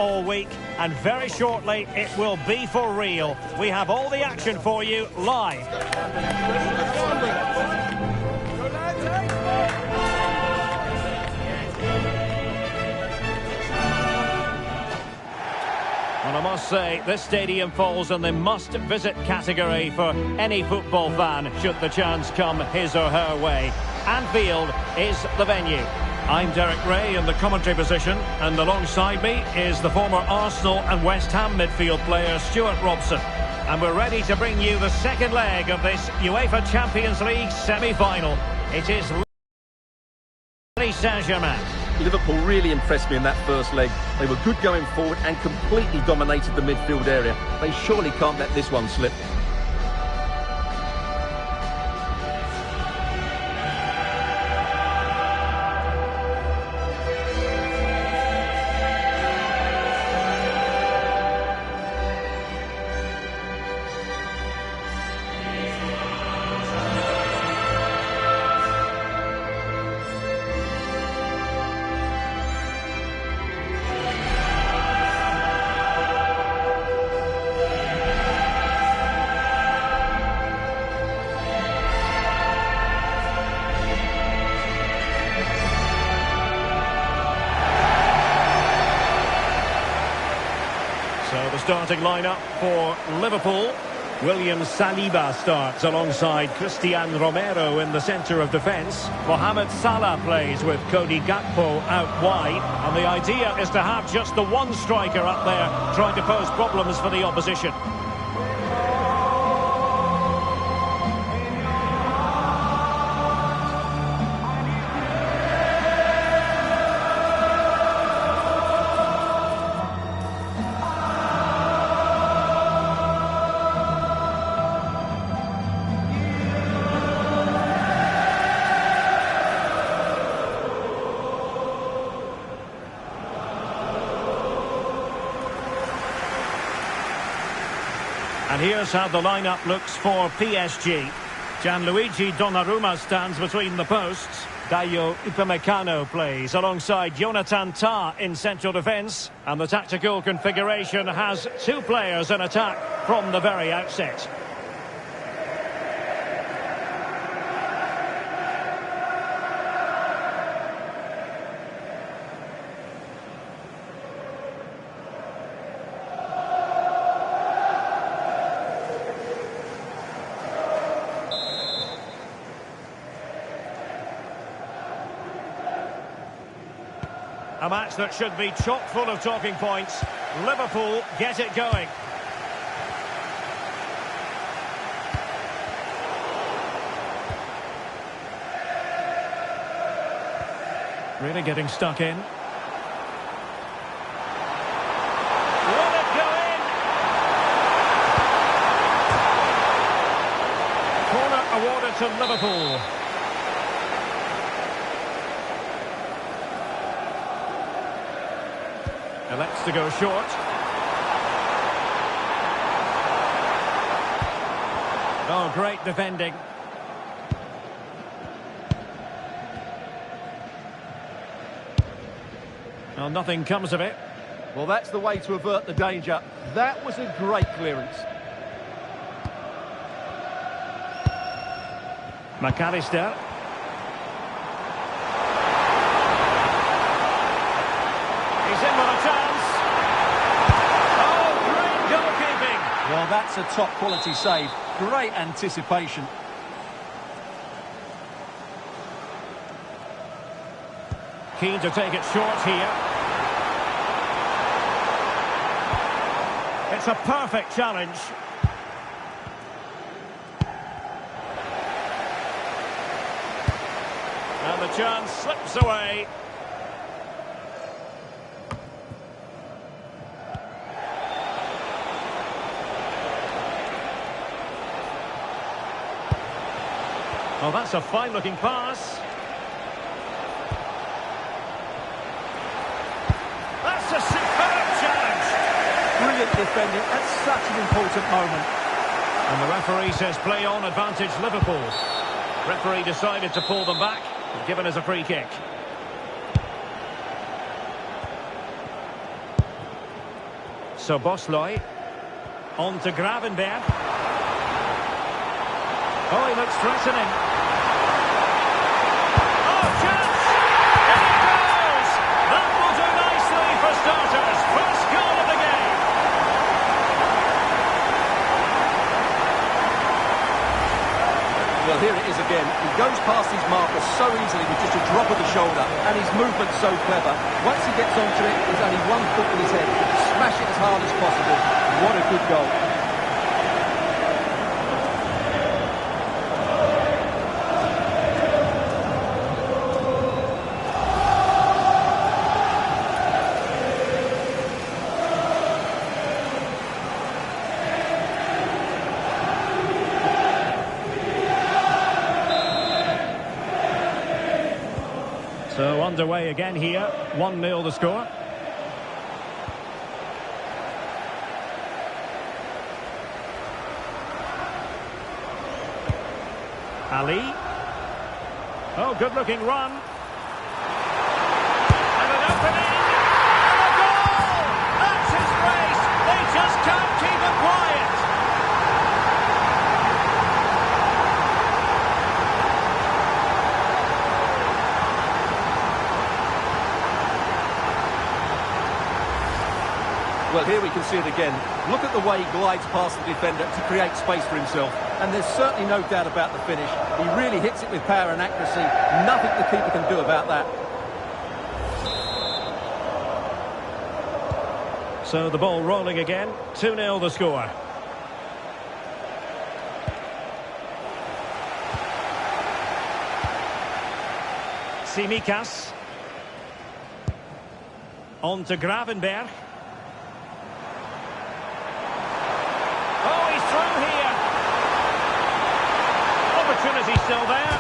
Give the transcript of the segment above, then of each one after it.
all week, and very shortly it will be for real. We have all the action for you live. And I must say, this stadium falls in the must-visit category for any football fan, should the chance come his or her way. Anfield is the venue. I'm Derek Ray in the commentary position, and alongside me is the former Arsenal and West Ham midfield player Stuart Robson. And we're ready to bring you the second leg of this UEFA Champions League semi-final. It is Paris Saint-Germain. Liverpool really impressed me in that first leg. They were good going forward and completely dominated the midfield area. They surely can't let this one slip. So the starting lineup for Liverpool. William Saliba starts alongside Christian Romero in the centre of defence. Mohamed Salah plays with Cody Gakpo out wide. And the idea is to have just the one striker up there trying to pose problems for the opposition. And here's how the lineup looks for PSG. Gianluigi Donnarumma stands between the posts. Dayo Upamecano plays alongside Jonathan Tah in central defence. And the tactical configuration has two players in attack from the very outset. A match that should be chock full of talking points. Liverpool get it going. Really getting stuck in. Will it go in? Corner awarded to Liverpool. Elects to go short. Oh, great defending. Well, nothing comes of it. Well, that's the way to avert the danger. That was a great clearance. McAllister. He's in with a chance. Oh, great goalkeeping. Well, that's a top quality save. Great anticipation. Keen to take it short here. It's a perfect challenge. And the chance slips away. Oh, that's a fine-looking pass. That's a superb challenge. Brilliant defending at such an important moment. And the referee says play on, advantage Liverpool. Referee decided to pull them back, given as a free kick. So Bosley. On to Gravenberg. Oh, he looks threatening. Oh, chance! In it goes! That will do nicely for starters. First goal of the game. Well, here it is again. He goes past his marker so easily with just a drop of the shoulder, and his movement's so clever. Once he gets onto it, there's only one foot with his head. Smash it as hard as possible. What a good goal. So underway again here. 1-0 the score. Ali. Oh, good-looking run. And an opening. And a goal! That's his race. They just can't keep it quiet. Well, here we can see it again. Look at the way he glides past the defender to create space for himself. And there's certainly no doubt about the finish. He really hits it with power and accuracy. Nothing the keeper can do about that. So the ball rolling again. 2-0 the score. Tsimikas. On to Gravenberg. Oh, he's through here. Opportunity still there.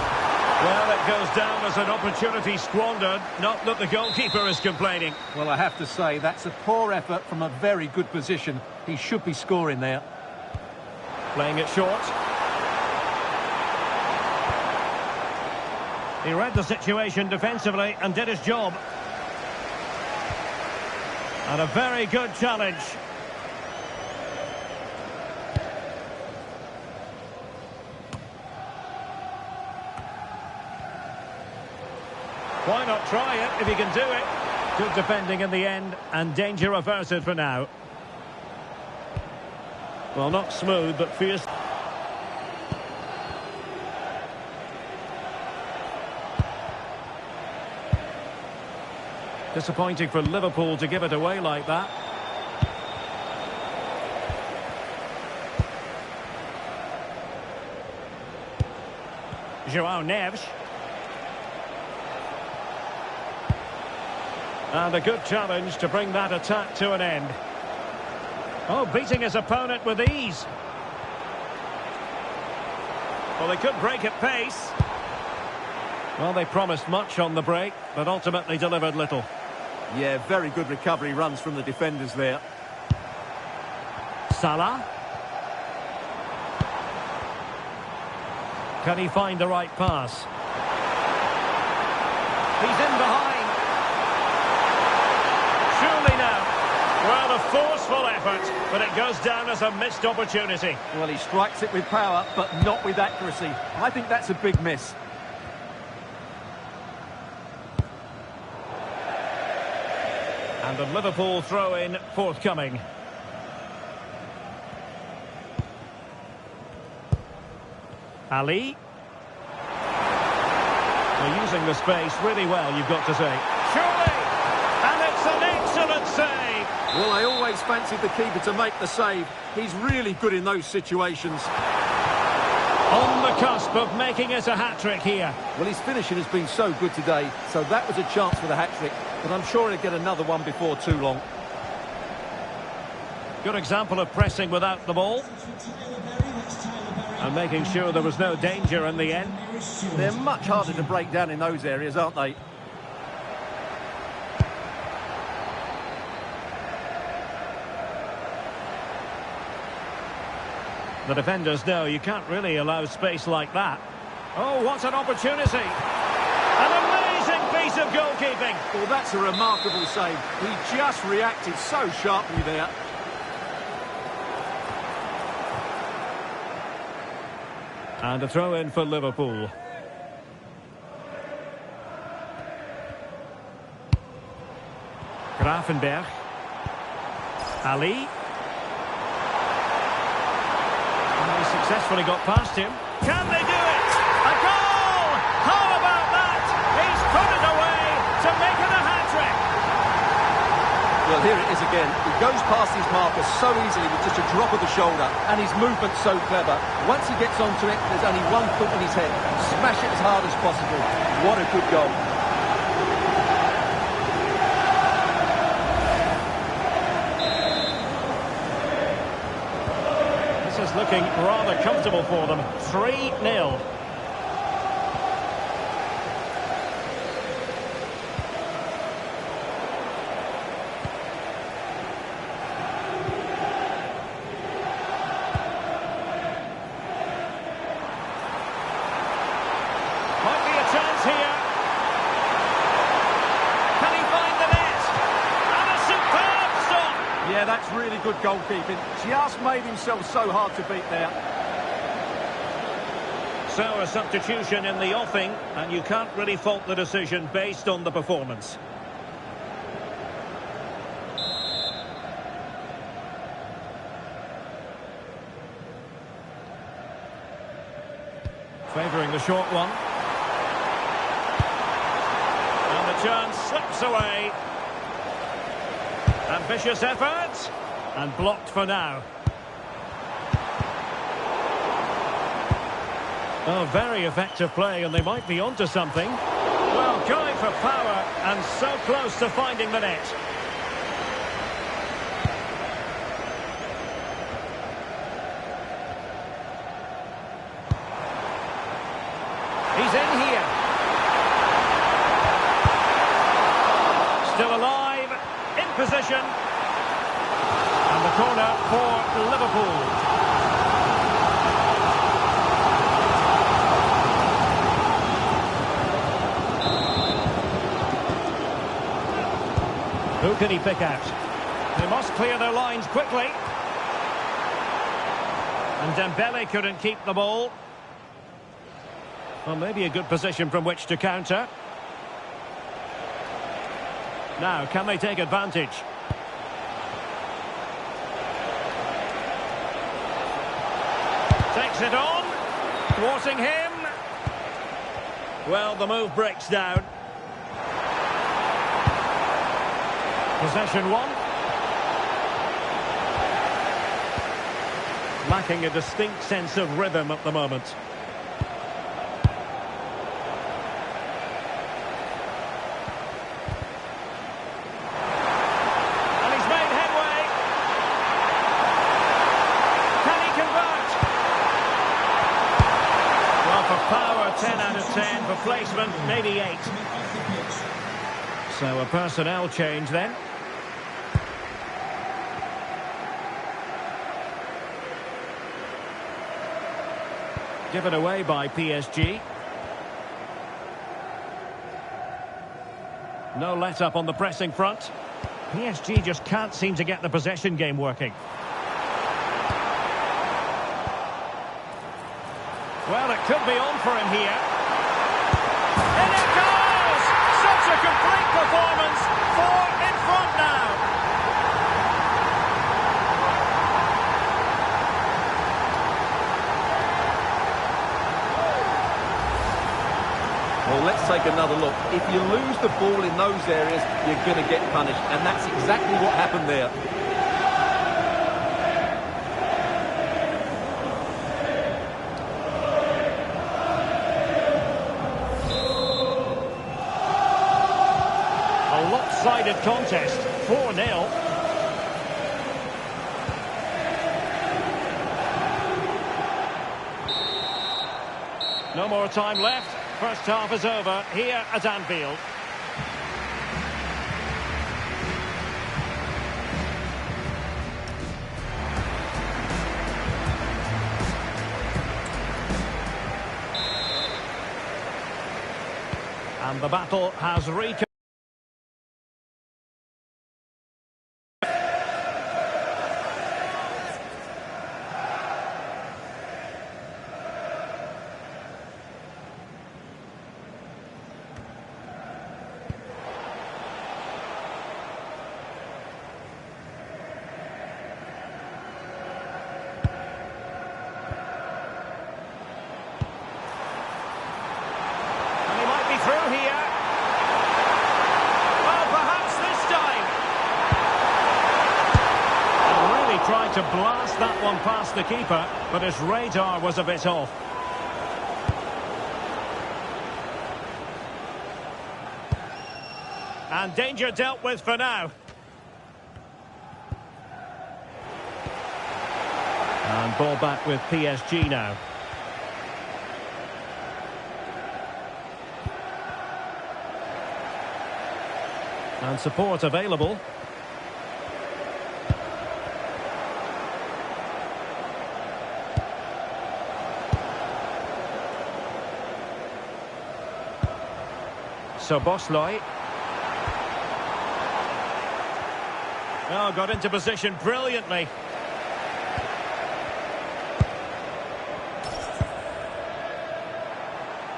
Well, it goes down as an opportunity squandered. Not that the goalkeeper is complaining. Well, I have to say, that's a poor effort from a very good position. He should be scoring there. Playing it short. He read the situation defensively and did his job. And a very good challenge. Why not try it if he can do it? Good defending in the end, and danger averted for now. Well, not smooth, but fierce. Disappointing for Liverpool to give it away like that. João Neves. And a good challenge to bring that attack to an end. Oh, beating his opponent with ease. Well, they could break at pace. Well, they promised much on the break, but ultimately delivered little. Yeah, very good recovery runs from the defenders there. Salah. Can he find the right pass? He's in behind. Surely now. Well, a forceful effort, but it goes down as a missed opportunity. Well, he strikes it with power, but not with accuracy. I think that's a big miss. And the Liverpool throw-in forthcoming. Ali. They're using the space really well, you've got to say. Surely! And it's an excellent save! Well, I always fancied the keeper to make the save. He's really good in those situations. On the cusp of making it a hat-trick here. Well, his finishing has been so good today, so that was a chance for the hat-trick, but I'm sure he'll get another one before too long. Good example of pressing without the ball. And making sure there was no danger in the end. They're much harder to break down in those areas, aren't they? The defenders know you can't really allow space like that. Oh, what an opportunity! An amazing piece of goalkeeping! Well, that's a remarkable save. He just reacted so sharply there. And a throw in for Liverpool. Gravenberch. Ali. And he successfully got past him. Can they do it? A goal! How about that? He's put it away to make it a hat-trick. Well, here it is again. He goes past his marker so easily with just a drop of the shoulder, and his movement's so clever. Once he gets onto it, there's only one foot in his head. Smash it as hard as possible. What a good goal. This is looking rather comfortable for them. 3-0. Might be a chance here. Can he find the net? And a superb stop. Yeah, that's really good goalkeeping. Just made himself so hard to beat there. So a substitution in the offing, and you can't really fault the decision based on the performance. Favouring the short one. And the chance slips away. Ambitious effort. And blocked for now. Oh, very effective play, and they might be onto something. Well, going for power, and so close to finding the net. He's in here. Still alive, in position. And the corner for Liverpool. Who can he pick out? They must clear their lines quickly. And Dembele couldn't keep the ball. Well, maybe a good position from which to counter. Now, can they take advantage? Takes it on. Thwarting him. Well, the move breaks down. Possession one. Lacking a distinct sense of rhythm at the moment. And he's made headway. Can he convert? Well, for power, 10 out of 10. For placement, maybe 8. So a personnel change then. Given away by PSG. No let-up on the pressing front. PSG just can't seem to get the possession game working. Well, it could be on for him here. And it goes! Such a complete performance. 4 in front now. Well, let's take another look. If you lose the ball in those areas, you're going to get punished. And that's exactly what happened there. A lopsided contest. 4-0. No more time left. First half is over here at Anfield. And the battle has recommenced. one past the keeper, but his radar was a bit off. And danger dealt with for now. And ball back with PSG now. And support available. Szoboszlai. Oh, got into position brilliantly.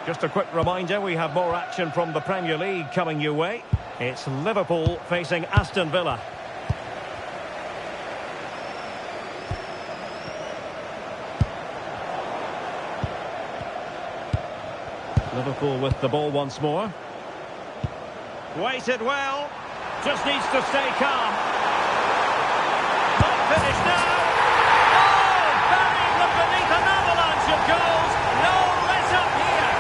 Just a quick reminder, we have more action from the Premier League coming your way. It's Liverpool facing Aston Villa. Liverpool with the ball once more. Waited well. Just needs to stay calm. Not finished now. Oh, buried them beneath an avalanche of goals. No let up here.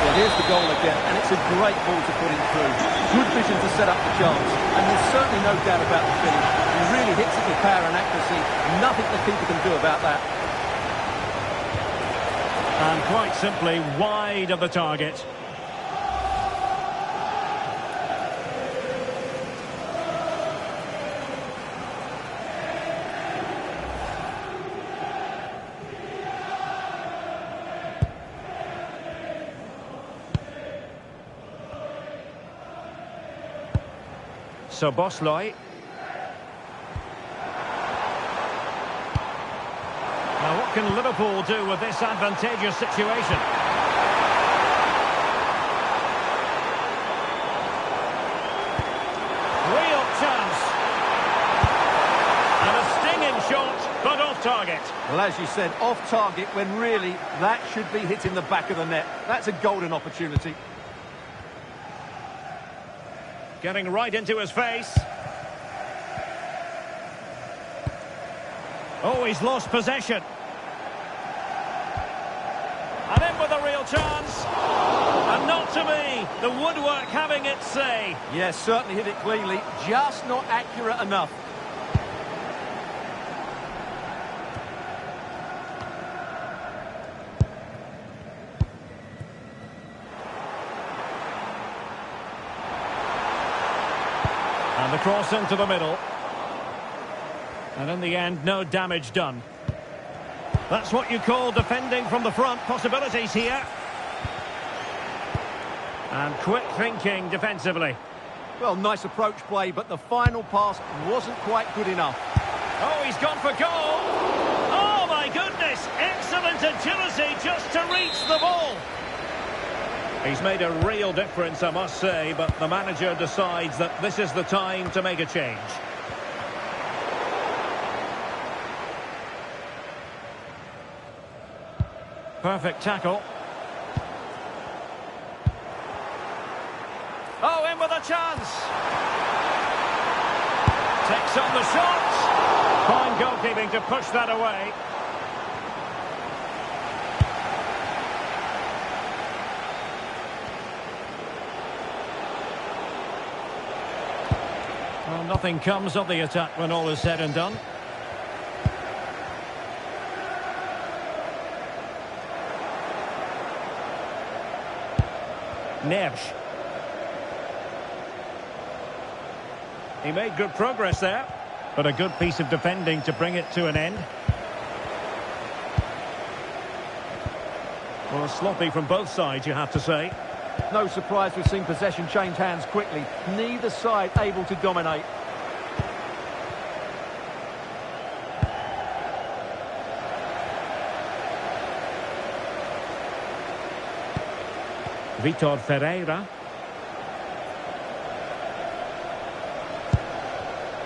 Well, here's the goal again, and it's a great ball to put him through. Good vision to set up the chance, and there's certainly no doubt about the finish. He really hits it with power and accuracy. Nothing the keeper can do about that. And quite simply, wide of the target. Szoboszlai. Now, what can Liverpool do with this advantageous situation? Real chance. And a stinging shot, but off target. Well, as you said, off target when really that should be hitting the back of the net. That's a golden opportunity. Getting right into his face. Oh, he's lost possession. And in with a real chance. And not to me. The woodwork having its say. Yes, certainly hit it cleanly. Just not accurate enough. And the cross into the middle. And in the end, no damage done. That's what you call defending from the front. Possibilities here. And quick thinking defensively. Well, nice approach play, but the final pass wasn't quite good enough. Oh, he's gone for goal. Oh, my goodness. Excellent agility just to reach the ball. He's made a real difference, I must say, but the manager decides that this is the time to make a change. Perfect tackle. Oh, in with a chance. Takes on the shot. Fine goalkeeping to push that away. Well, nothing comes of the attack when all is said and done. Neves. He made good progress there, but a good piece of defending to bring it to an end. Well, sloppy from both sides, you have to say. No surprise we've seen possession change hands quickly. Neither side able to dominate. Vitor Ferreira.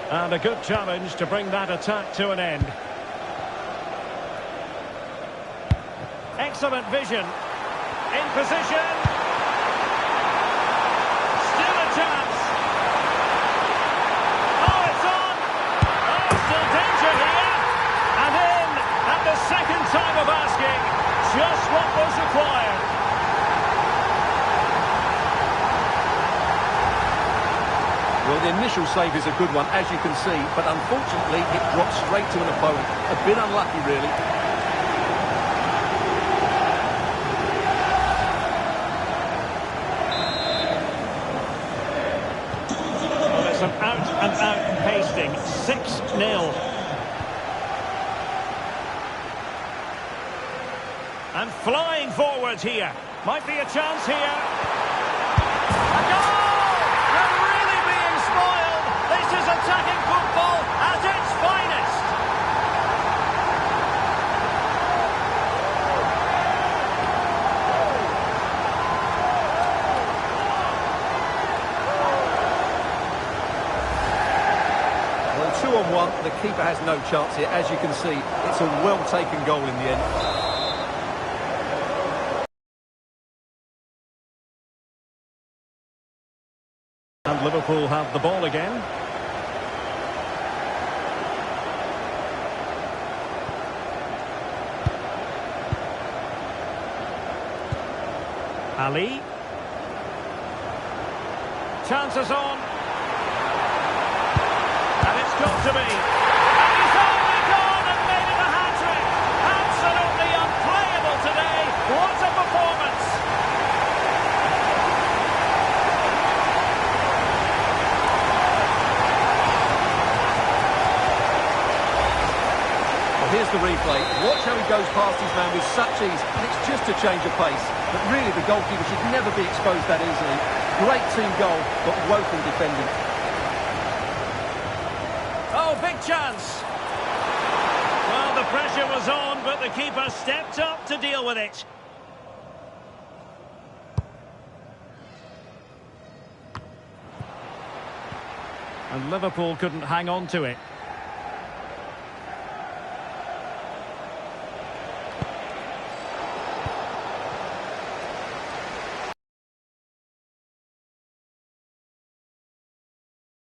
And a good challenge to bring that attack to an end. Excellent vision. In position. initial save is a good one, as you can see, but unfortunately it dropped straight to an opponent. A bit unlucky, really. Well, it's an out-and-out pasting. 6-0. And flying forwards here. Might be a chance here. A goal! They're really being spoiled. This is attacking football at its finest. Well, 2-on-1, the keeper has no chance here. As you can see, it's a well-taken goal in the end. And Liverpool have the ball again. Ali. Chances on. And it's got to be. And he's only gone and made it a hat-trick. Absolutely unplayable today. What a performance. Here's the replay. Watch how he goes past his man with such ease, and it's just a change of pace. But really, the goalkeeper should never be exposed that easily. Great team goal, but woeful defending. Oh, big chance. Well, the pressure was on, but the keeper stepped up to deal with it. And Liverpool couldn't hang on to it.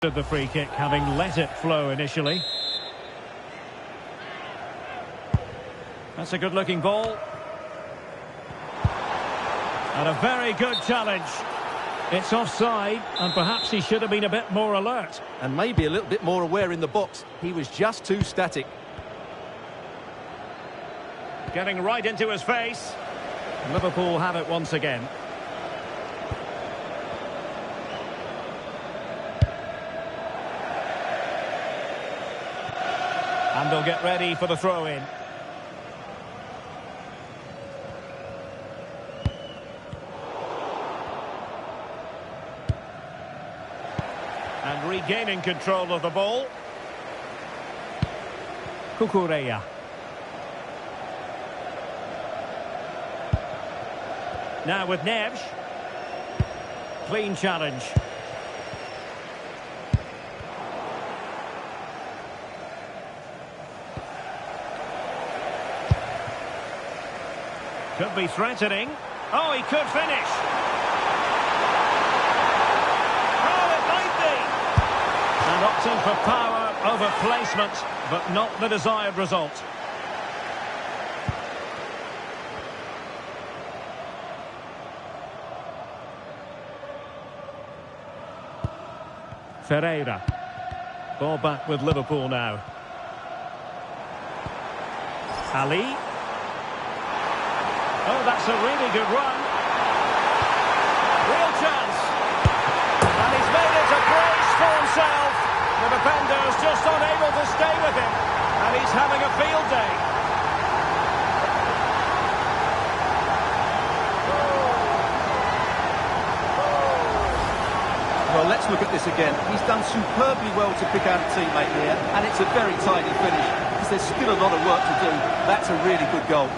The free kick, having let it flow initially. That's a good-looking ball. And a very good challenge. It's offside, and perhaps he should have been a bit more alert. And maybe a little bit more aware in the box. He was just too static. Getting right into his face. Liverpool have it once again. And they'll get ready for the throw-in. And regaining control of the ball. Cucurella. Now with Neves. Clean challenge. Could be threatening. Oh, he could finish. Oh, it might be. And opting for power over placement, but not the desired result. Ferreira. Ball back with Liverpool now. Ali. Oh, that's a really good run. Real chance. And he's made it a brace for himself. The defender's just unable to stay with him. And he's having a field day. Well, let's look at this again. He's done superbly well to pick out a teammate here, and it's a very tidy finish, because there's still a lot of work to do. That's a really good goal.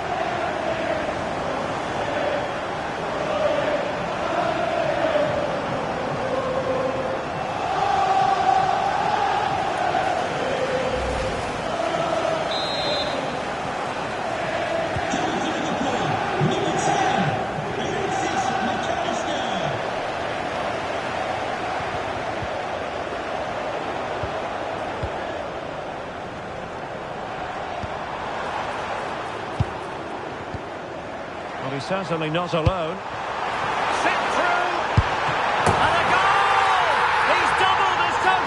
Well, he's certainly not alone. Set through! And a goal! He's doubled his total!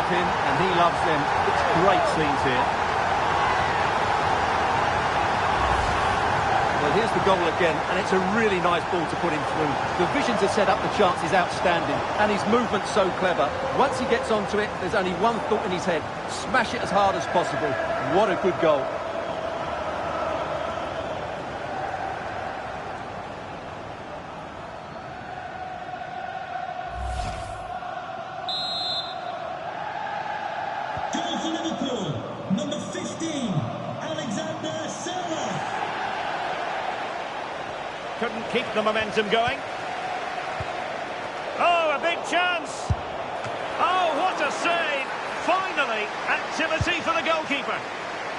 him and he loves them. It's great scenes here. Well, here's the goal again, and it's a really nice ball to put him through. The vision to set up the chance is outstanding, and his movement's so clever. Once he gets onto it, there's only one thought in his head: smash it as hard as possible. What a good goal. Goal for Liverpool, number 15, Alexander Serra. Couldn't keep the momentum going. Oh, a big chance. Oh, what a save. Finally, activity for the goalkeeper.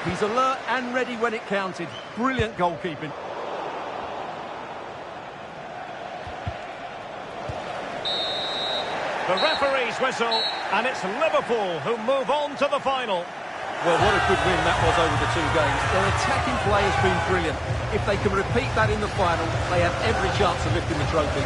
He's alert and ready when it counted. Brilliant goalkeeping. The referee's whistle, and it's Liverpool who move on to the final. Well, what a good win that was over the two games. Their attacking play has been brilliant. If they can repeat that in the final, they have every chance of lifting the trophy.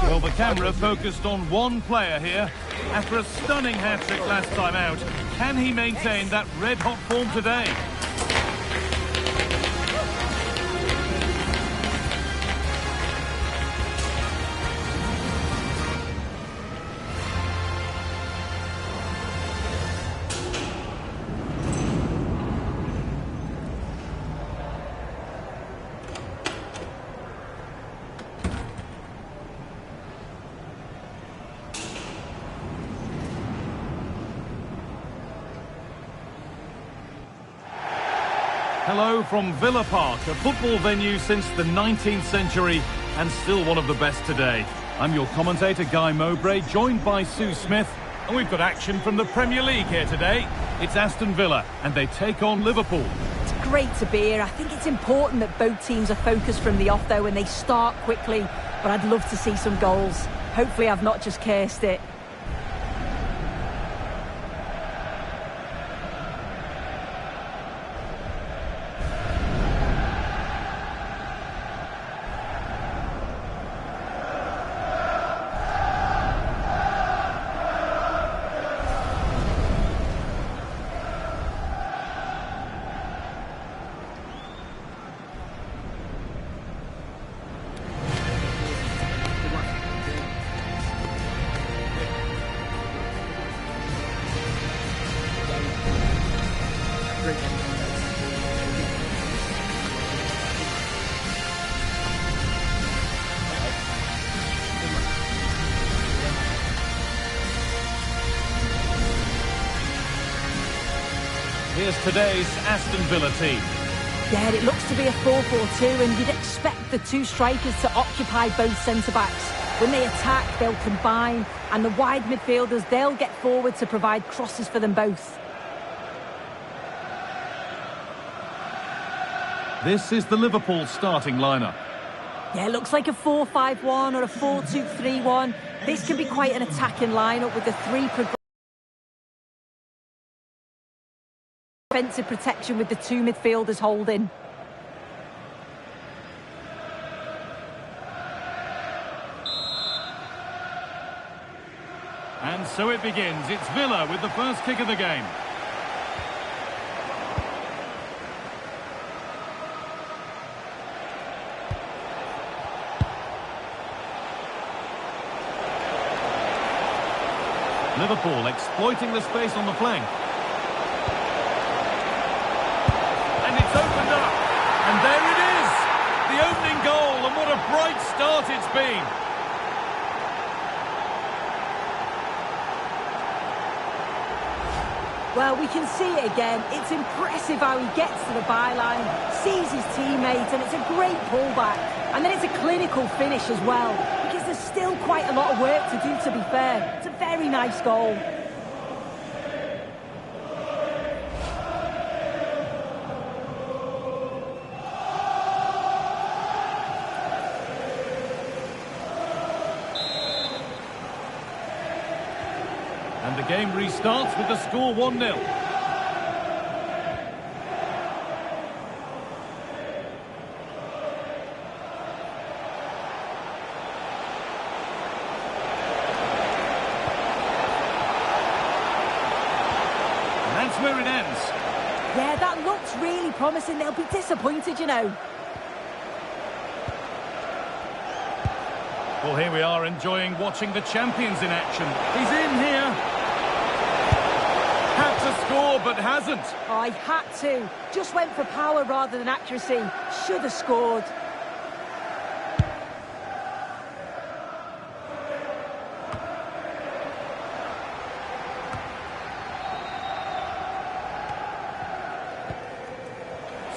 Well, the camera focused on one player here. After a stunning hat-trick last time out, can he maintain that red-hot form today? Hello from Villa Park, a football venue since the 19th century and still one of the best today. I'm your commentator, Guy Mowbray, joined by Sue Smith, and we've got action from the Premier League here today. It's Aston Villa, and they take on Liverpool. It's great to be here. I think it's important that both teams are focused from the off, though, and they start quickly. But I'd love to see some goals. Hopefully I've not just cursed it. Here's today's Aston Villa team. Yeah, it looks to be a 4-4-2, and you'd expect the two strikers to occupy both centre-backs. When they attack, they'll combine, and the wide midfielders, they'll get forward to provide crosses for them both. This is the Liverpool starting lineup. Yeah, it looks like a 4-5-1 or a 4-2-3-1. This can be quite an attacking lineup with the three defensive protection with the two midfielders holding. And so it begins. It's Villa with the first kick of the game. Liverpool exploiting the space on the flank. And it's opened up. And there it is! The opening goal, and what a bright start it's been. Well, we can see it again. It's impressive how he gets to the byline, sees his teammates, and it's a great pullback. And then it's a clinical finish as well, because there's still quite a lot of work to do, to be fair. It's a very nice goal. And the game restarts with the score 1-0. And that's where it ends. Yeah, that looks really promising. They'll be disappointed, you know. Well, here we are enjoying watching the champions in action. He's in here. Had to score, but hasn't. Oh, he had to. Just went for power rather than accuracy. Should have scored.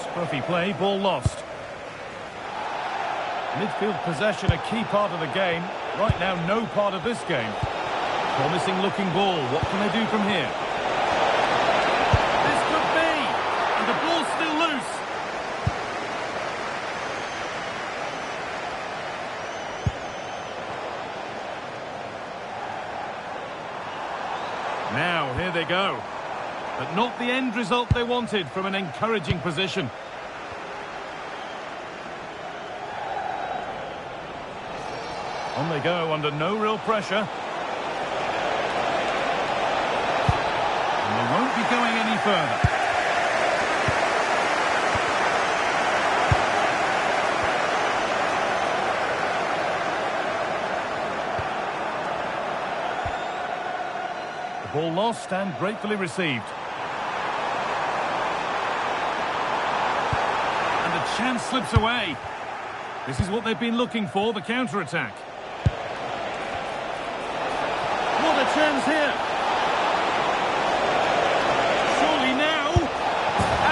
Scruffy play, ball lost. Midfield possession, a key part of the game. Right now, no part of this game. Promising looking ball. What can they do from here? This could be! And the ball's still loose. Now, here they go. But not the end result they wanted from an encouraging position. On they go under no real pressure. And they won't be going any further. The ball lost and gratefully received. And the chance slips away. This is what they've been looking for, the counter-attack. What a chance here. Surely now.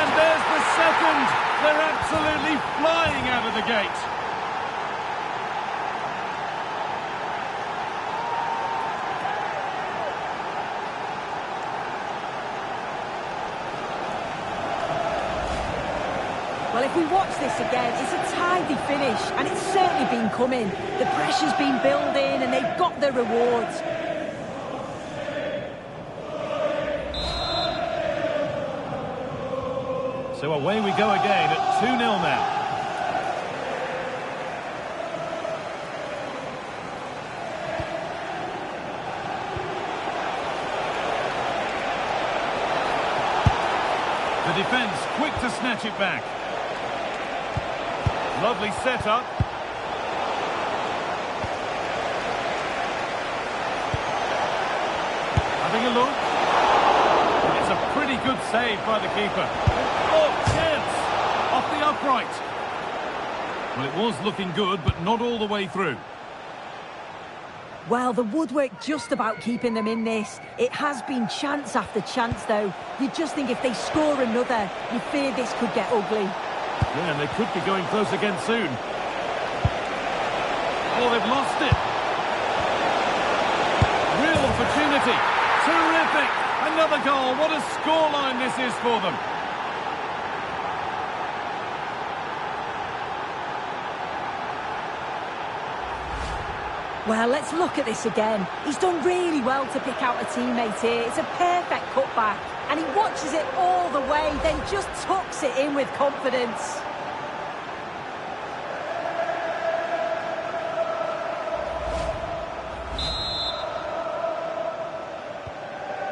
And there's the second. They're absolutely flying out of the gate. Well, if we watch this again, it's a tidy finish, and it's certainly been coming. The pressure's been building, and they've got their rewards. So away we go again at 2-0 now. The defence quick to snatch it back. Lovely setup. Having a look. It's a pretty good save by the keeper. Oh, chance! Off the upright. Well, it was looking good, but not all the way through. Well, the woodwork just about keeping them in this. It has been chance after chance, though. You just think if they score another, you fear this could get ugly. Yeah, and they could be going close again soon. Oh, they've lost it. Real opportunity. Terrific. Another goal. What a scoreline this is for them. Well, let's look at this again. He's done really well to pick out a teammate here. It's a perfect cutback. And he watches it all the way, then just tucks it in with confidence.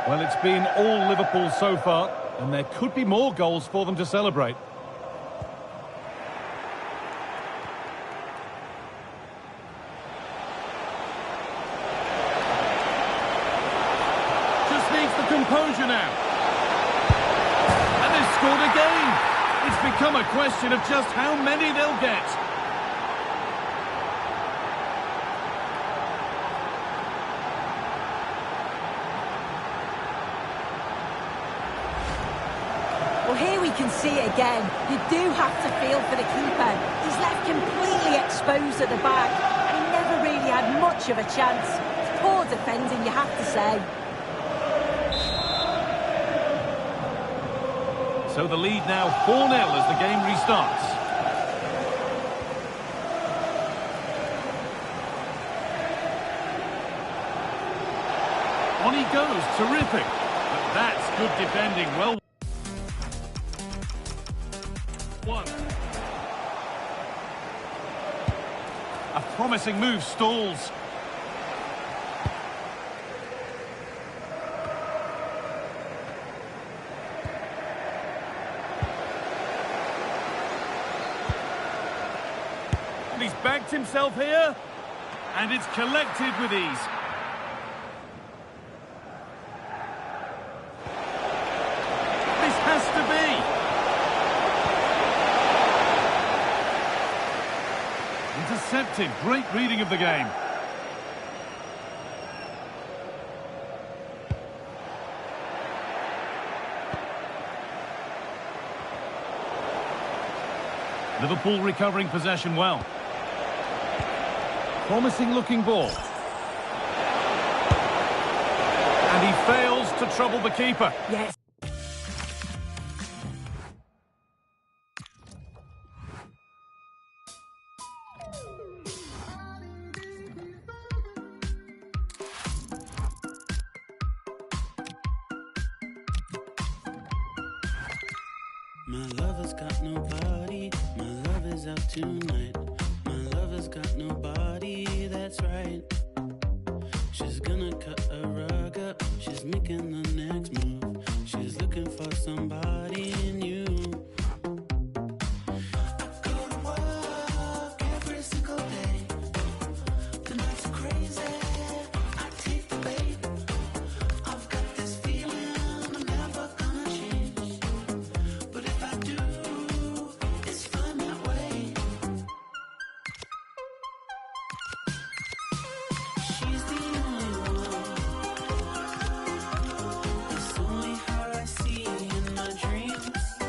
Well, it's been all Liverpool so far, and there could be more goals for them to celebrate. Just needs the composure now. And they've scored again. It's become a question of just how many they'll get. Well, here we can see it again. You do have to feel for the keeper. He's left completely exposed at the back, and he never really had much of a chance. Poor defending, you have to say. So the lead now 4-0 as the game restarts. On he goes, terrific. But that's good defending, well won. A promising move stalls. And he's backed himself here, and it's collected with ease. This has to be. Intercepted, great reading of the game. Liverpool recovering possession well. Promising looking ball. And he fails to trouble the keeper. Yes. My lover's got nobody, my love is out tonight. My lover's got nobody, that's right. She's gonna cut a rug up, she's making the next move. She's looking for somebody new. I go to work every single day. The nights are crazy, I take the bait. I've got this feeling I'm never gonna change. But if I do, it's fine that way. She's the only one. It's only her I see in my dreams.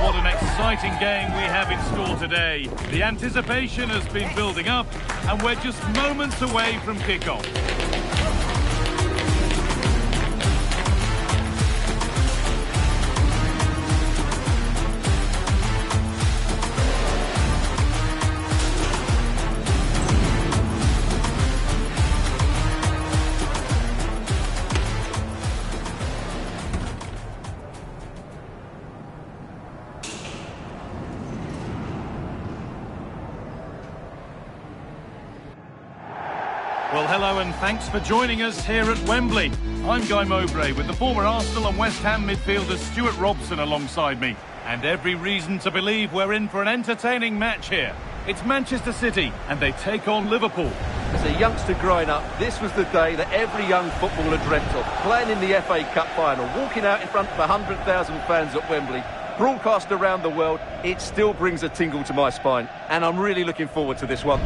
what an exciting game we have in store today. The anticipation has been building up, and we're just moments away from kickoff. Well, hello and thanks for joining us here at Wembley. I'm Guy Mowbray with the former Arsenal and West Ham midfielder Stuart Robson alongside me. And every reason to believe we're in for an entertaining match here. It's Manchester City and they take on Liverpool. As a youngster growing up, this was the day that every young footballer dreamt of. Playing in the FA Cup final, walking out in front of 100,000 fans at Wembley, broadcast around the world, it still brings a tingle to my spine. And I'm really looking forward to this one.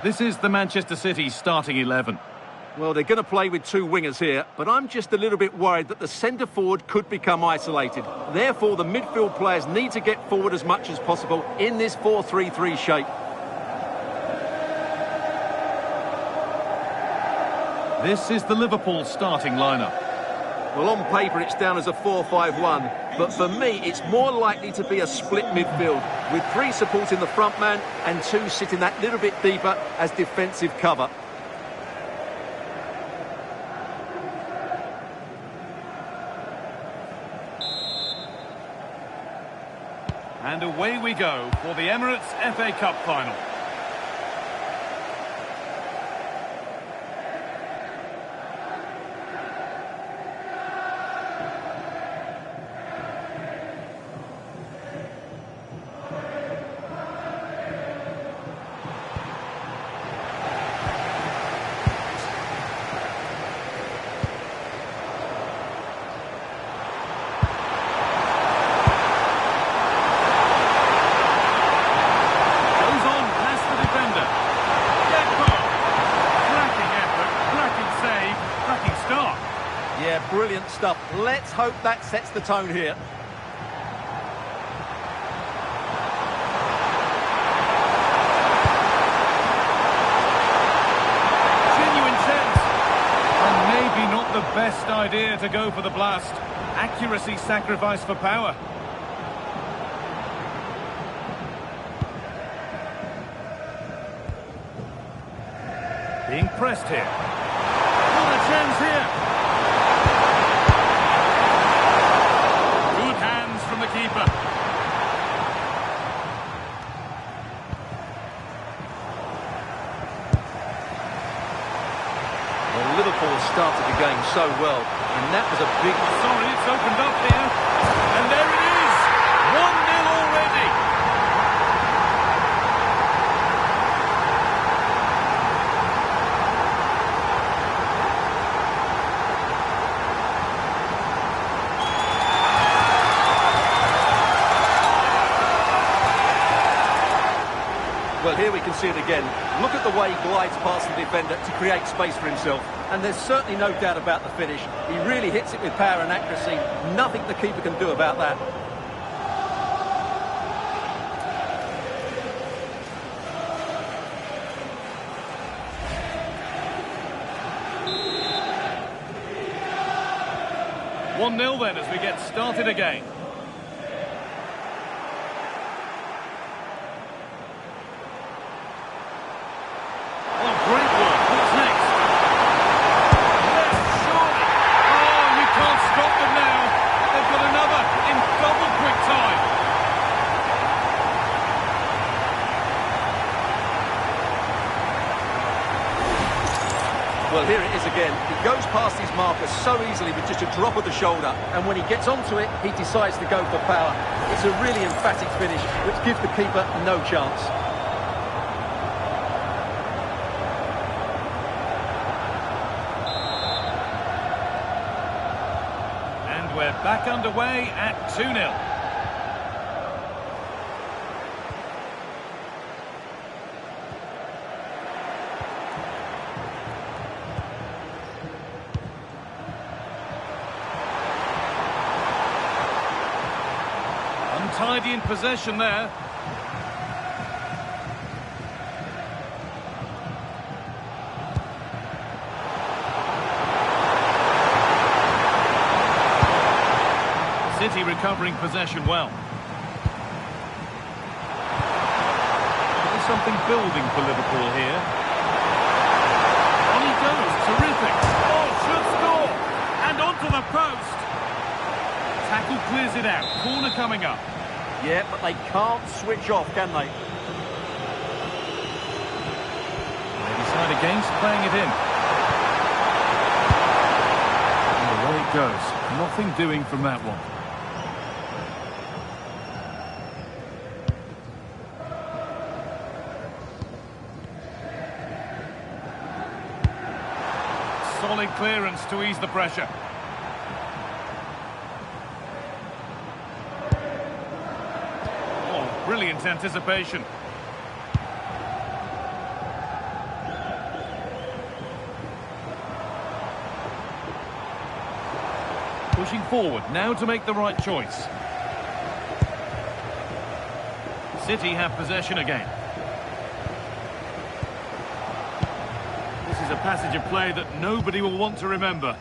This is the Manchester City starting 11. Well, they're going to play with two wingers here, but I'm just a little bit worried that the centre-forward could become isolated. Therefore, the midfield players need to get forward as much as possible in this 4-3-3 shape. This is the Liverpool starting lineup. Well, on paper, it's down as a 4-5-1, but for me, it's more likely to be a split midfield, with three supporting the front man and two sitting that little bit deeper as defensive cover. And away we go for the Emirates FA Cup final. Brilliant stuff. Let's hope that sets the tone here. Genuine chance. And maybe not the best idea to go for the blast. Accuracy sacrificed for power. Being pressed here. What a chance here. From the keeper. Well, Liverpool started the game so well, and that was a big... Sorry, it's opened up here. And there it is! 1-0 already! Well, here we can see it again. Look at the way he glides past the defender to create space for himself. And there's certainly no doubt about the finish. He really hits it with power and accuracy. Nothing the keeper can do about that. 1-0 then as we get started again. Oh, great work. What's next? Yes, surely. Oh, you can't stop them now. They've got another in double quick time. Well, here it is again. He goes past his marker so easily with just a drop of the shoulder, and when he gets onto it, he decides to go for power. It's a really emphatic finish, which gives the keeper no chance. And we're back underway at 2-0. Untidy in possession there. City recovering possession well. There's something building for Liverpool here. On he goes, terrific. Oh, should score! And onto the post. Tackle clears it out. Corner coming up. Yeah, but they can't switch off, can they? They decide against playing it in. And away it goes. Nothing doing from that one. Solid clearance to ease the pressure. Brilliant anticipation. Pushing forward, now to make the right choice. City have possession again. This is a passage of play that nobody will want to remember.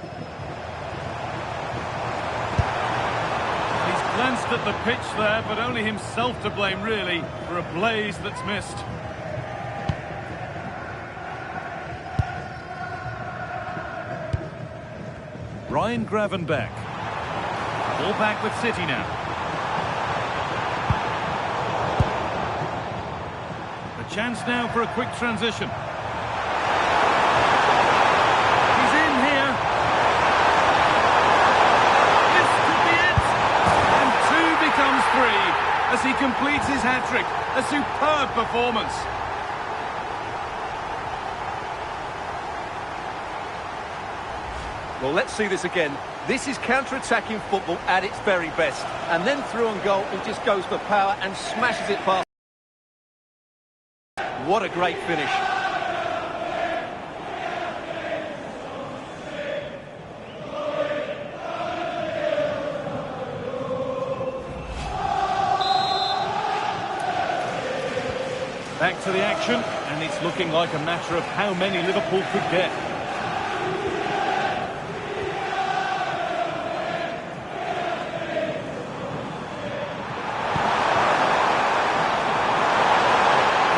Glanced at the pitch there, but only himself to blame, really, for a blaze that's missed. Ryan Gravenberch. Ball back with City now. A chance now for a quick transition. He's in here. Becomes 3 as he completes his hat-trick. A superb performance. Well, let's see this again. This is counter-attacking football at its very best. And then through on goal, he just goes for power and smashes it past. What a great finish. Back to the action, and it's looking like a matter of how many Liverpool could get.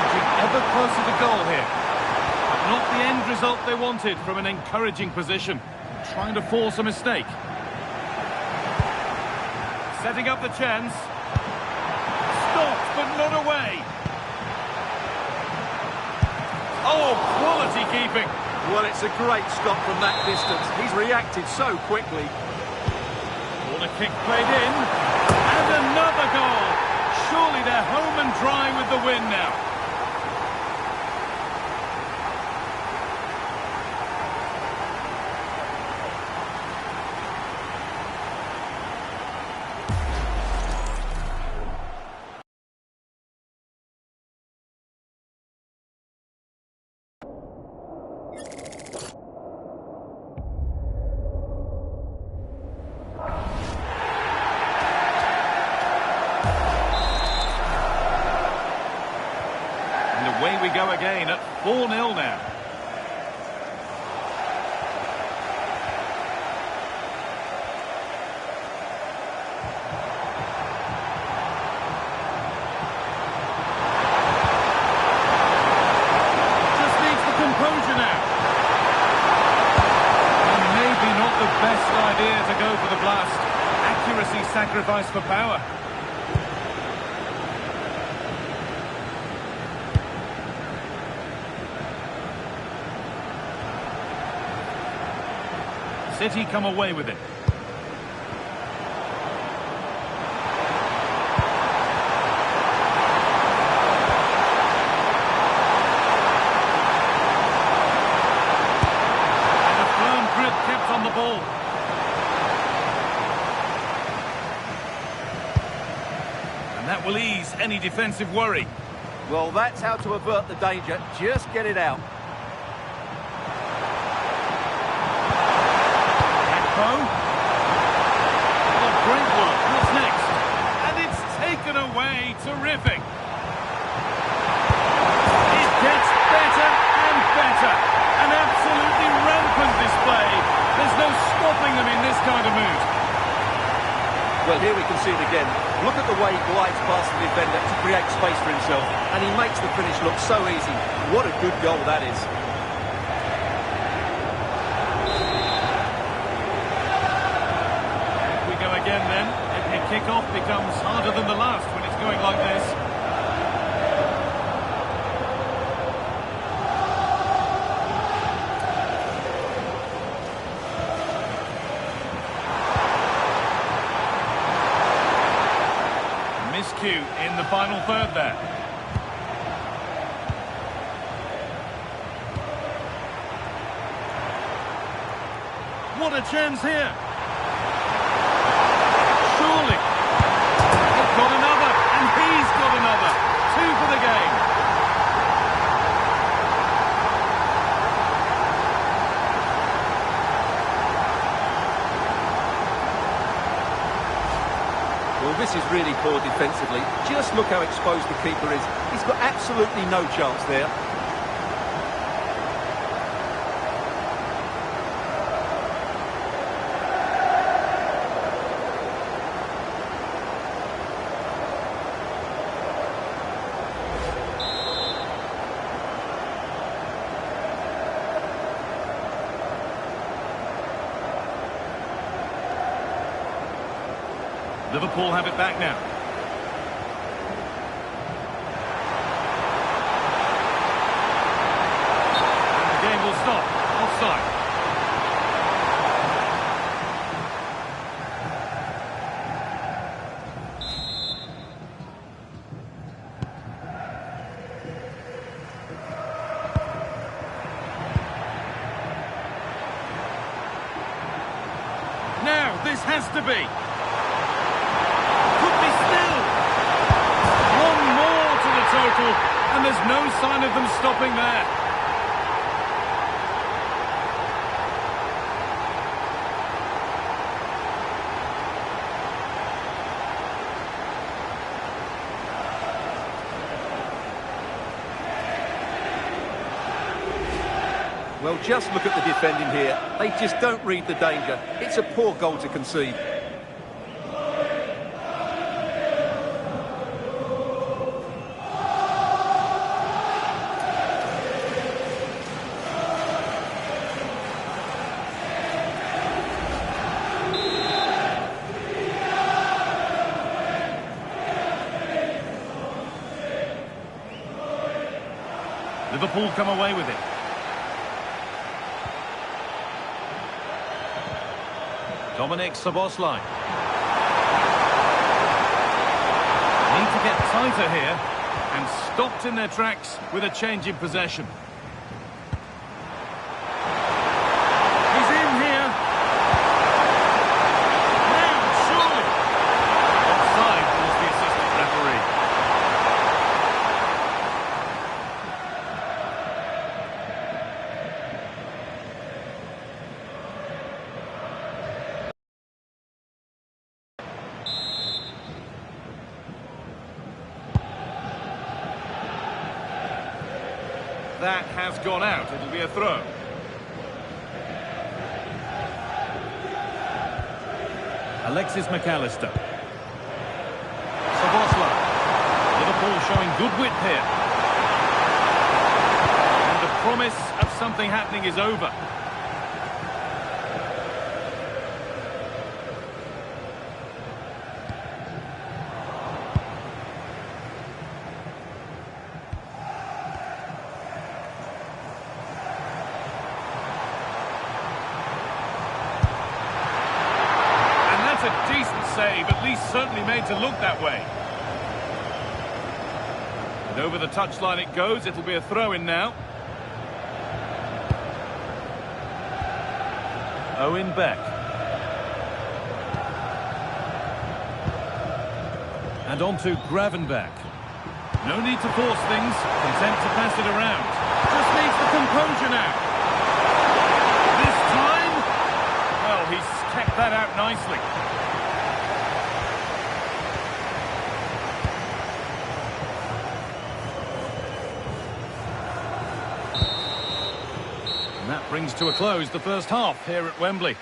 Edging ever closer to goal here. Not the end result they wanted from an encouraging position. Trying to force a mistake. Setting up the chance. Stopped, but not away. Oh, quality keeping. Well, it's a great stop from that distance. He's reacted so quickly. Corner kick played in. And another goal. Surely they're home and dry with the win now. Away we go again at 4-0 now. sacrifice for power. City come away with it. And a firm grip kept on the ball. And that will ease any defensive worry. Well, that's how to avert the danger. Just get it out. Oh, great work. What's next? And it's taken away. Terrific. It gets better and better. An absolutely rampant display. There's no stopping them in this kind of mood. Well, here we can see it again. Look at the way he glides past the defender to create space for himself. And he makes the finish look so easy. What a good goal that is. Again then, a kick-off becomes harder than the last when it's going like this. Miscue in the final third there. What a chance here! Got another, and he's got another. 2 for the game. Well, this is really poor defensively. Just look how exposed the keeper is. He's got absolutely no chance there. Liverpool have it back now. And the game will stop. Offside. Now, this has to be. And there's no sign of them stopping there. Well, just look at the defending here. They just don't read the danger. It's a poor goal to concede. Liverpool come away with it. Dominic Szoboszlai. Need to get tighter here and stopped in their tracks with a change in possession. He's in here. Now, surely. Offside was the assistant referee. That has gone out. It'll be a throw. Alexis McAllister. Szoboszlai. Liverpool showing good width here. And the promise of something happening is over. at least certainly made to look that way. And over the touchline it goes. It'll be a throw-in now. Owen Beck. And on to Gravenberch. No need to force things. Content to pass it around. Just needs the composure now. This time, well, he's kept that out nicely. And that brings to a close the first half here at Wembley.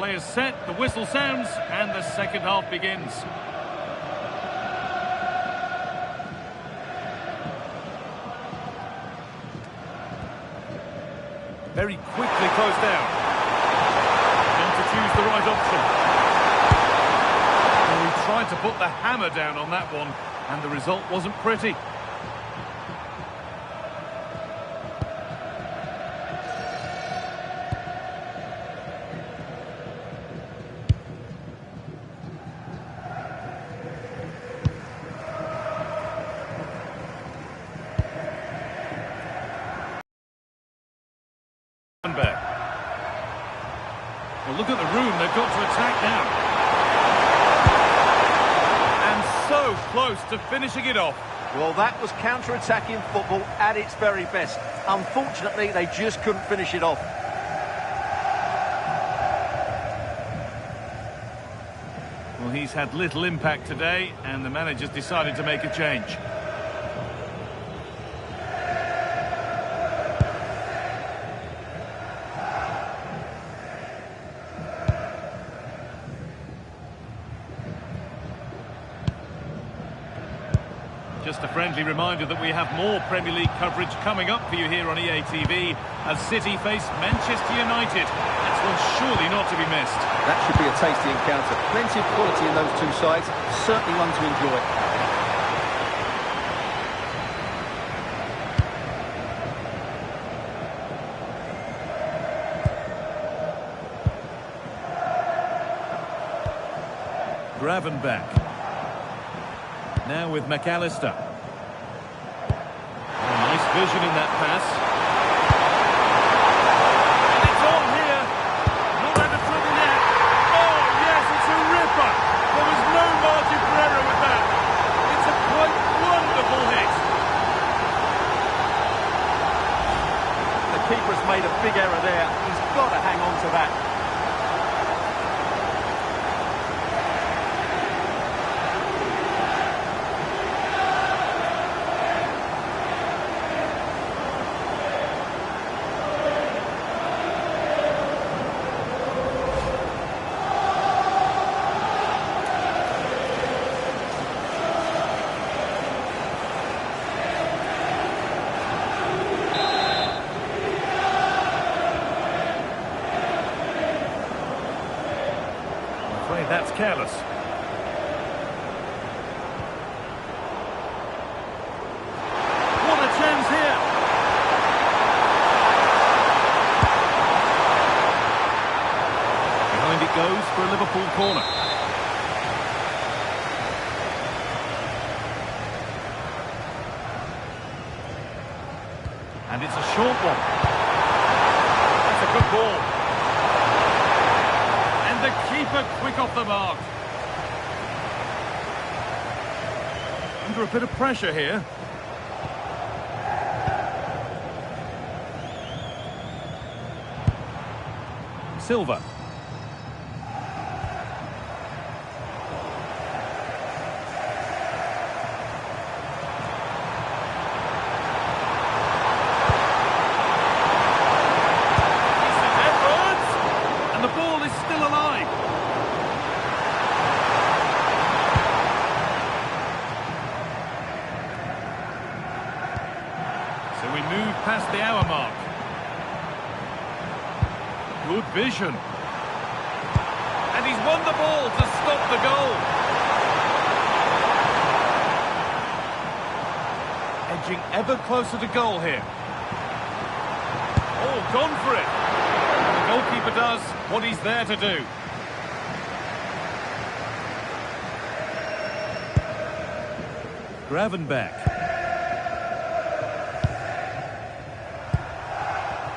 Players set, the whistle sounds, and the second half begins. Very quickly closed down. And to choose the right option. Well, he tried to put the hammer down on that one, and the result wasn't pretty. Well, look at the room they've got to attack now. And so close to finishing it off. Well, that was counter-attacking football at its very best. Unfortunately, they just couldn't finish it off. Well, he's had little impact today, and the manager's decided to make a change. Just a friendly reminder that we have more Premier League coverage coming up for you here on EA TV as City face Manchester United. That's one surely not to be missed. That should be a tasty encounter. Plenty of quality in those two sides. Certainly one to enjoy. Gravenberch. Now with McAllister. Oh, nice vision in that pass. And it's on here. Not out of trouble yet. Oh, yes, it's a ripper. There was no margin for error with that. It's a quite wonderful hit. The keeper's made a big error there. He's got to hang on to that. That's careless. What a chance here! Behind it goes for a Liverpool corner. And it's a short one. That's a good ball. The keeper quick off the mark. Under a bit of pressure here. Silva. So we move past the hour mark. Good vision. And he's won the ball to stop the goal. Edging ever closer to goal here. Oh, gone for it. The goalkeeper does what he's there to do. Gravenberch.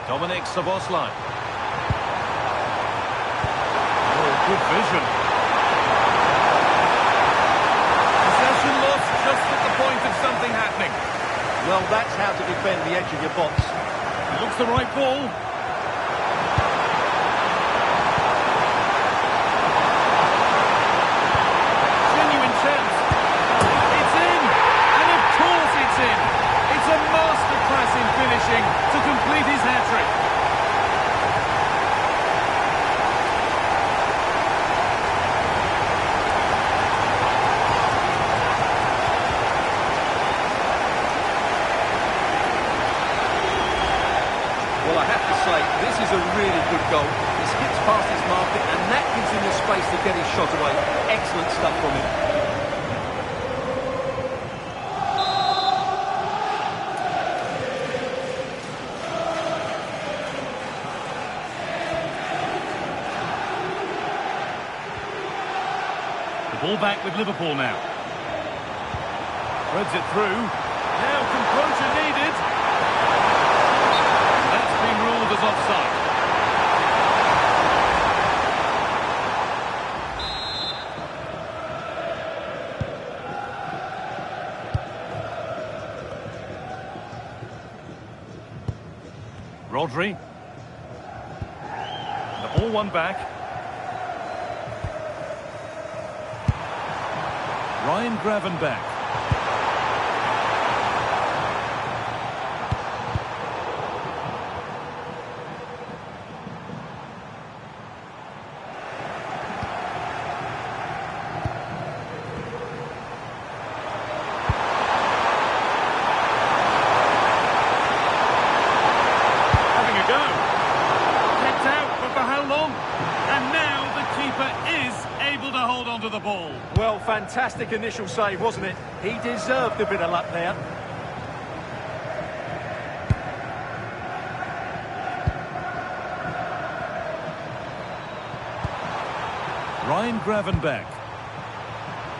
Dominic Szoboszlai. Oh, good vision. Possession lost just at the point of something happening. Well, that's how to defend the edge of your box. It looks the right ball. Genuine chance. It's in! And of course it's in! It's a masterclass in finishing to complete his hat-trick. is a really good goal. He skips past his marker and that gives him the space to get his shot away. Excellent stuff from him. Ball back with Liverpool now. Threads it through. Now composure needed. That's been ruled as offside. Rodri. The ball won back. Ryan Gravenberch. Having a go. Kicked out, but for how long? And now the keeper is able to hold on to the ball. Well, fantastic initial save, wasn't it? He deserved a bit of luck there. Ryan Gravenberch.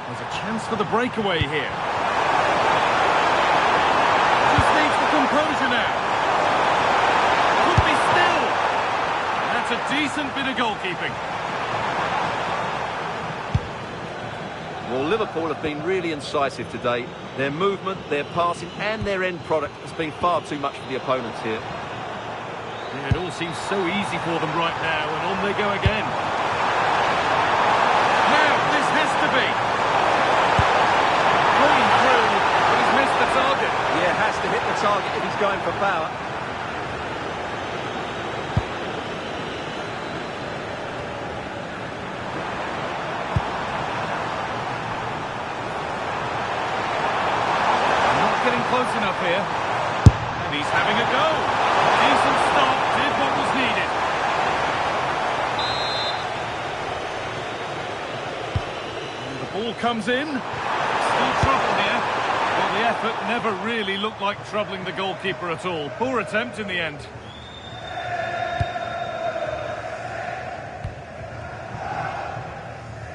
There's a chance for the breakaway here. Just needs the composure now. Could be still. That's a decent bit of goalkeeping. Well, Liverpool have been really incisive today. Their movement, their passing and their end product has been far too much for the opponents here. Yeah, it all seems so easy for them right now, and on they go again. Now, this has to be. Going through, but he's missed the target. Yeah, has to hit the target if he's going for power. Close enough here. And he's having a go. Decent stop, did what was needed. And the ball comes in. Still trouble here. Well, the effort never really looked like troubling the goalkeeper at all. Poor attempt in the end.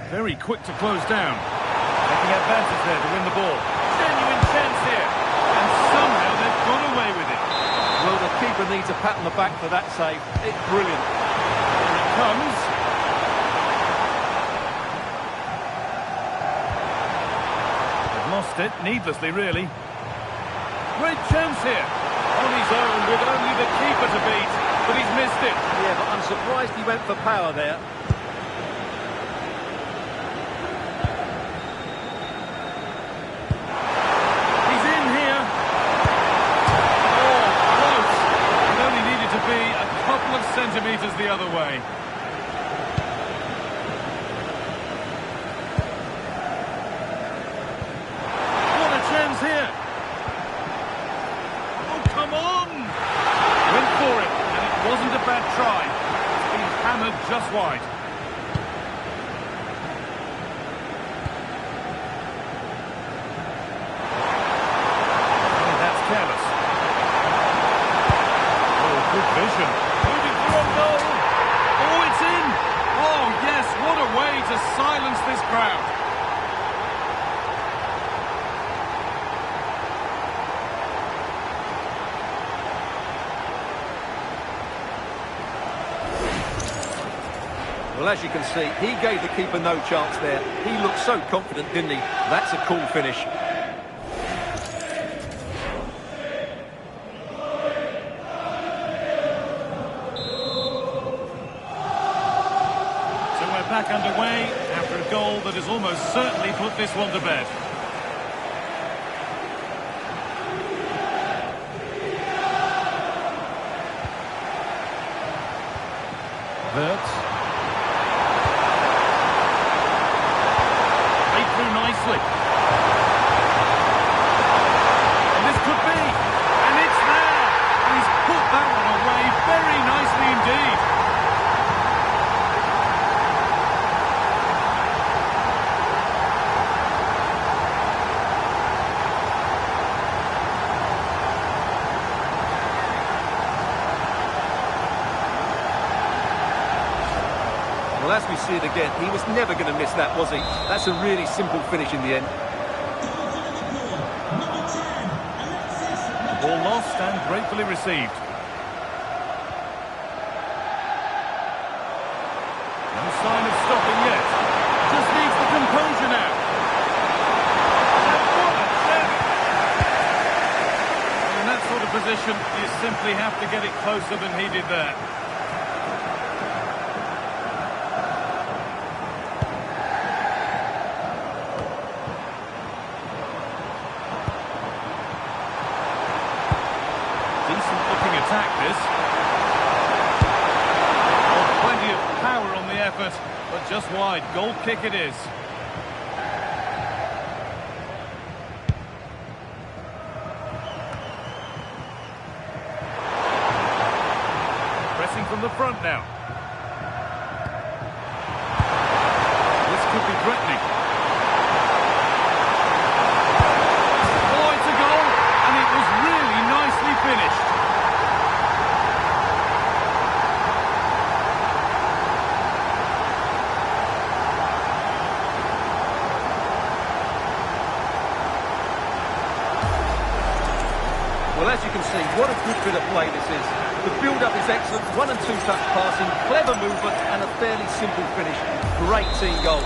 Very quick to close down. Taking advantage there to win the ball. Genuine chance here. And somehow they've got away with it. Well, the keeper needs a pat on the back for that save. It's brilliant. Here it comes. They've lost it, needlessly, really. Great chance here. On his own, with only the keeper to beat. But he's missed it. Yeah, but I'm surprised he went for power there. Centimetres the other way. What a chance here. Oh, come on! Went for it, and it wasn't a bad try. It's been hammered just wide. Oh, that's careless. Oh, good vision. Oh, it's in! Oh, yes, what a way to silence this crowd. Well, as you can see, he gave the keeper no chance there. He looked so confident, didn't he? That's a cool finish. Back underway after a goal that has almost certainly put this one to bed. Wirtz. Played through nicely. And this could be. And it's there. And he's put that one away very nicely indeed. as we see it again, he was never going to miss that, was he? That's a really simple finish in the end. Ball lost and gratefully received. No sign of stopping yet. Just needs the composure now. In that sort of position, you simply have to get it closer than he did there. Decent looking attack, this. Oh, plenty of power on the effort, but just wide. Goal kick it is. Pressing from the front now. This could be threatening. Oh, it's a goal, and it was really nicely finished. Well, as you can see, what a good bit of play this is. The build-up is excellent, 1 and 2 touch passing, clever movement and a fairly simple finish. Great team goal.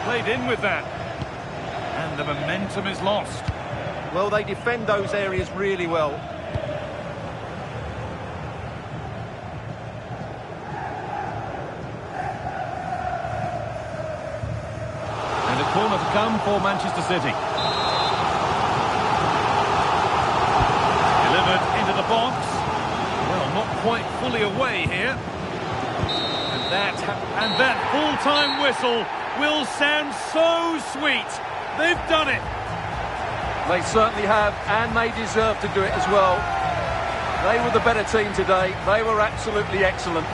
Played in with that. And the momentum is lost. Well, they defend those areas really well. And a corner to come for Manchester City. Delivered into the box. Well, not quite fully away here. And that full-time whistle will sound so sweet. They've done it. They certainly have, and they deserve to do it as well. They were the better team today. They were absolutely excellent.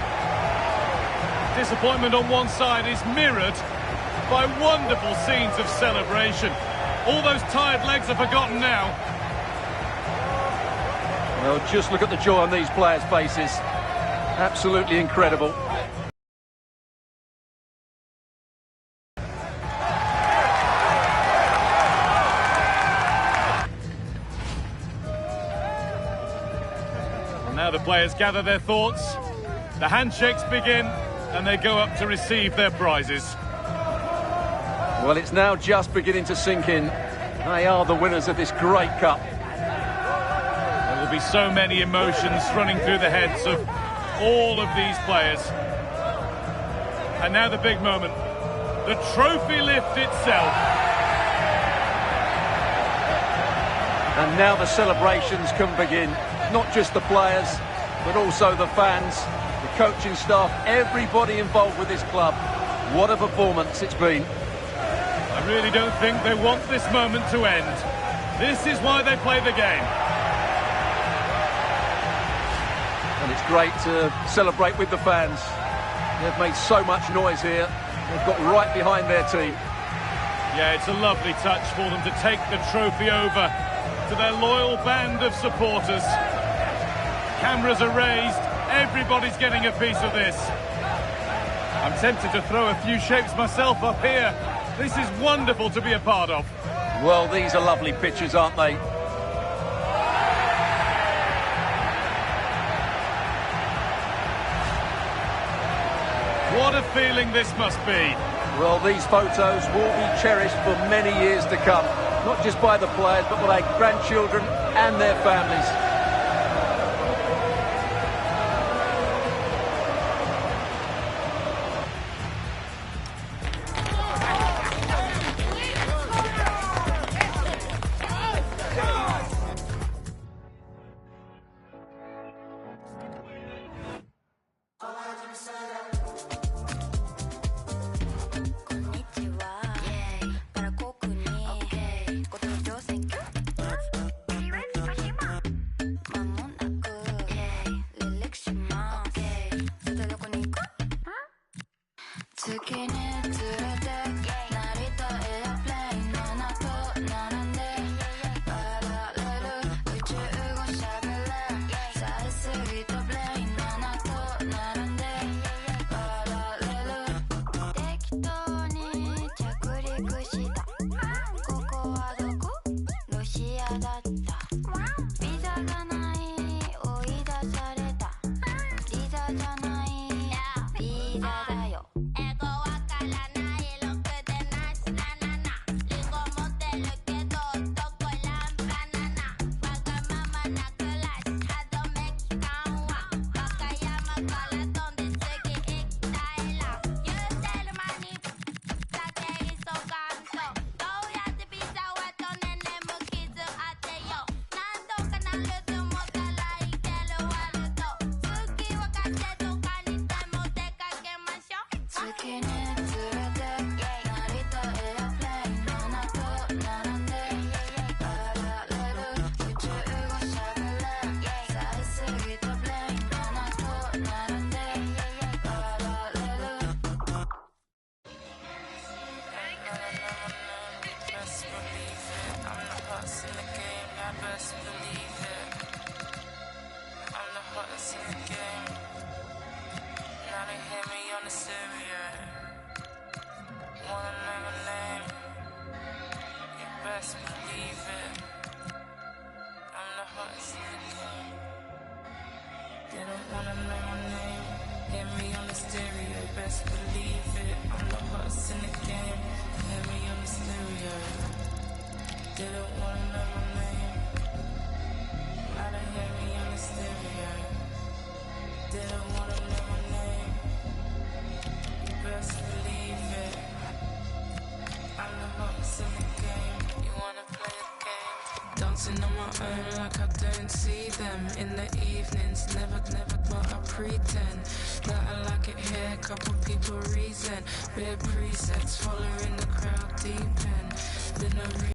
Disappointment on one side is mirrored by wonderful scenes of celebration. All those tired legs are forgotten now. Well, just look at the joy on these players' faces. Absolutely incredible. Now the players gather their thoughts, the handshakes begin, and they go up to receive their prizes. Well, it's now just beginning to sink in. They are the winners of this great cup. There will be so many emotions running through the heads of all of these players. And now the big moment, the trophy lift itself. And now the celebrations can begin. Not just the players, but also the fans, the coaching staff, everybody involved with this club. What a performance it's been. I really don't think they want this moment to end. This is why they play the game. And it's great to celebrate with the fans. They've made so much noise here. They've got right behind their team. Yeah, it's a lovely touch for them to take the trophy over to their loyal band of supporters. Cameras are raised, everybody's getting a piece of this. I'm tempted to throw a few shapes myself up here. This is wonderful to be a part of. Well, these are lovely pictures, aren't they? What a feeling this must be. Well, these photos will be cherished for many years to come. Not just by the players, but by their grandchildren and their families. Dancing on my own like I don't see them. In the evenings, never, but I pretend that I like it here. Couple people reason, bare presets, following the crowd deep end. Then I